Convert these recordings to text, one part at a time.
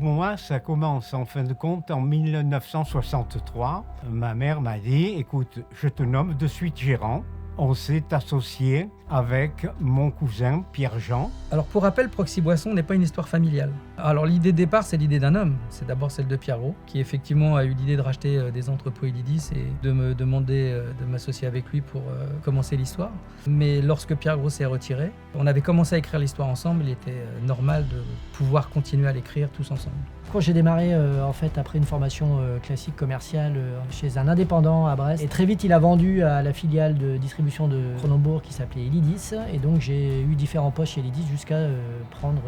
moi, ça commence en fin de compte en 1963. Ma mère m'a dit, écoute, je te nomme de suite gérant. On s'est associé avec mon cousin Pierre-Jean. Alors pour rappel, Proxy Boisson n'est pas une histoire familiale. Alors l'idée de départ, c'est l'idée d'un homme. C'est d'abord celle de Pierre Gros, qui effectivement a eu l'idée de racheter des entrepôts Elidis et de me demander de m'associer avec lui pour commencer l'histoire. Mais lorsque Pierre Gros s'est retiré, on avait commencé à écrire l'histoire ensemble. Il était normal de pouvoir continuer à l'écrire tous ensemble. Quand j'ai démarré en fait après une formation classique commerciale chez un indépendant à Brest, et très vite il a vendu à la filiale de distribution de Cronenbourg qui s'appelait Elidis, et donc j'ai eu différents postes chez Elidis jusqu'à prendre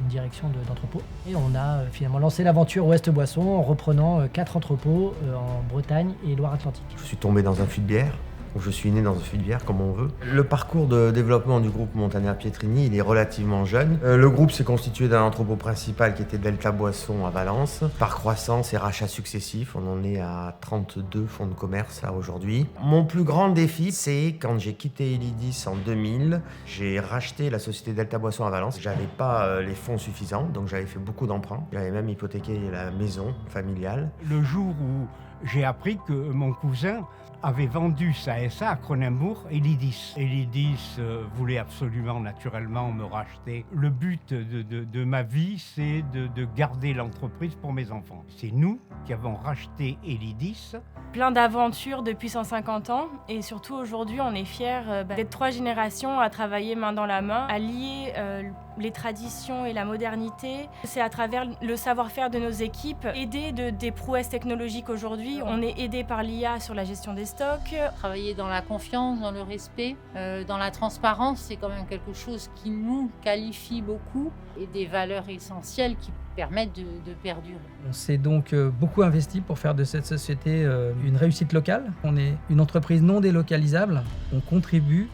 une direction d'entrepôt. Et on a finalement lancé l'aventure Ouest Boisson en reprenant 4 entrepôts en Bretagne et Loire-Atlantique. Je suis tombé dans un fût de bière. Je suis né dans un fût de bière, comme on veut. Le parcours de développement du groupe Montagnard Pietrini, il est relativement jeune. Le groupe s'est constitué d'un entrepôt principal qui était Delta Boisson à Valence. Par croissance et rachats successifs, on en est à 32 fonds de commerce là aujourd'hui. Mon plus grand défi, c'est quand j'ai quitté Elidis en 2000, j'ai racheté la société Delta Boisson à Valence. J'avais pas les fonds suffisants, donc j'avais fait beaucoup d'emprunts. J'avais même hypothéqué la maison familiale. Le jour où j'ai appris que mon cousin avait vendu sa SA à Cronenbourg, Elidis. Elidis voulait absolument, naturellement, me racheter. Le but de ma vie, c'est de garder l'entreprise pour mes enfants. C'est nous qui avons racheté Elidis. Plein d'aventures depuis 150 ans et surtout aujourd'hui, on est fiers d'être 3 générations à travailler main dans la main, à lier les traditions et la modernité. C'est à travers le savoir-faire de nos équipes, aider des prouesses technologiques aujourd'hui. On est aidé par l'IA sur la gestion des stocks. Travailler dans la confiance, dans le respect, dans la transparence, c'est quand même quelque chose qui nous qualifie beaucoup et des valeurs essentielles qui permettent de perdurer. On s'est donc beaucoup investi pour faire de cette société une réussite locale. On est une entreprise non délocalisable. On contribue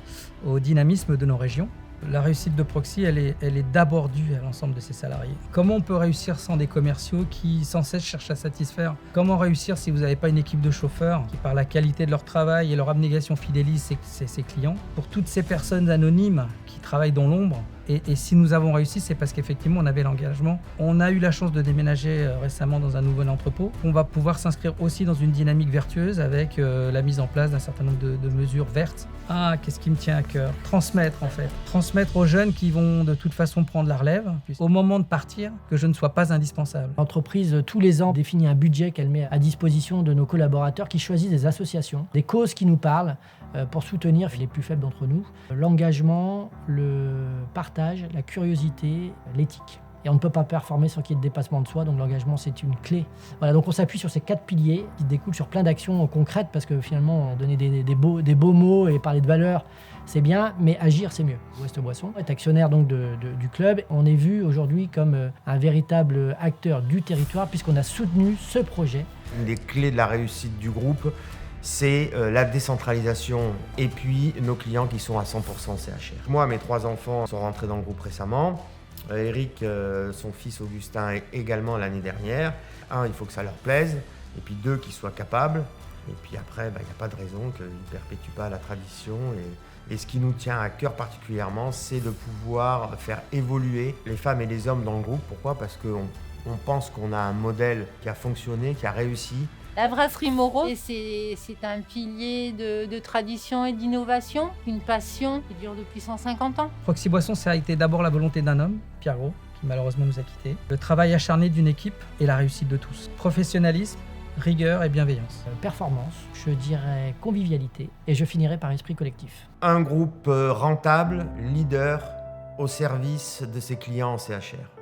au dynamisme de nos régions. La réussite de Proxy, elle est d'abord due à l'ensemble de ses salariés. Comment on peut réussir sans des commerciaux qui sans cesse cherchent à satisfaire? Comment réussir si vous n'avez pas une équipe de chauffeurs qui, par la qualité de leur travail et leur abnégation, fidélisent ses clients? Pour toutes ces personnes anonymes qui travaillent dans l'ombre, et si nous avons réussi, c'est parce qu'effectivement, on avait l'engagement. On a eu la chance de déménager récemment dans un nouvel entrepôt. On va pouvoir s'inscrire aussi dans une dynamique vertueuse avec la mise en place d'un certain nombre de mesures vertes. Ah, qu'est-ce qui me tient à cœur? Transmettre, en fait. Transmettre aux jeunes qui vont de toute façon prendre la relève, au moment de partir, que je ne sois pas indispensable. L'entreprise, tous les ans, définit un budget qu'elle met à disposition de nos collaborateurs qui choisissent des associations, des causes qui nous parlent, pour soutenir les plus faibles d'entre nous. L'engagement, le partage, la curiosité, l'éthique. Et on ne peut pas performer sans qu'il y ait de dépassement de soi, donc l'engagement, c'est une clé. Voilà, donc on s'appuie sur ces 4 piliers qui découlent sur plein d'actions concrètes, parce que finalement, donner des beaux mots et parler de valeurs, c'est bien, mais agir, c'est mieux. Ouest Boisson est actionnaire donc du club. On est vu aujourd'hui comme un véritable acteur du territoire, puisqu'on a soutenu ce projet. Une des clés de la réussite du groupe, c'est la décentralisation et puis nos clients qui sont à 100% CHR. Moi, mes 3 enfants sont rentrés dans le groupe récemment. Eric, son fils Augustin, également l'année dernière. 1, il faut que ça leur plaise, et puis 2, qu'ils soient capables. Et puis après, il n'y a pas de raison qu'ils ne perpétuent pas la tradition. Et ce qui nous tient à cœur particulièrement, c'est de pouvoir faire évoluer les femmes et les hommes dans le groupe. Pourquoi? Parce qu'on pense qu'on a un modèle qui a fonctionné, qui a réussi. La brasserie Moreau, c'est un pilier de tradition et d'innovation, une passion qui dure depuis 150 ans. Proxy Boisson, ça a été d'abord la volonté d'un homme, Pierre Gros, qui malheureusement nous a quittés. Le travail acharné d'une équipe et la réussite de tous. Professionnalisme, rigueur et bienveillance. Performance, je dirais convivialité, et je finirai par esprit collectif. Un groupe rentable, leader, au service de ses clients en CHR.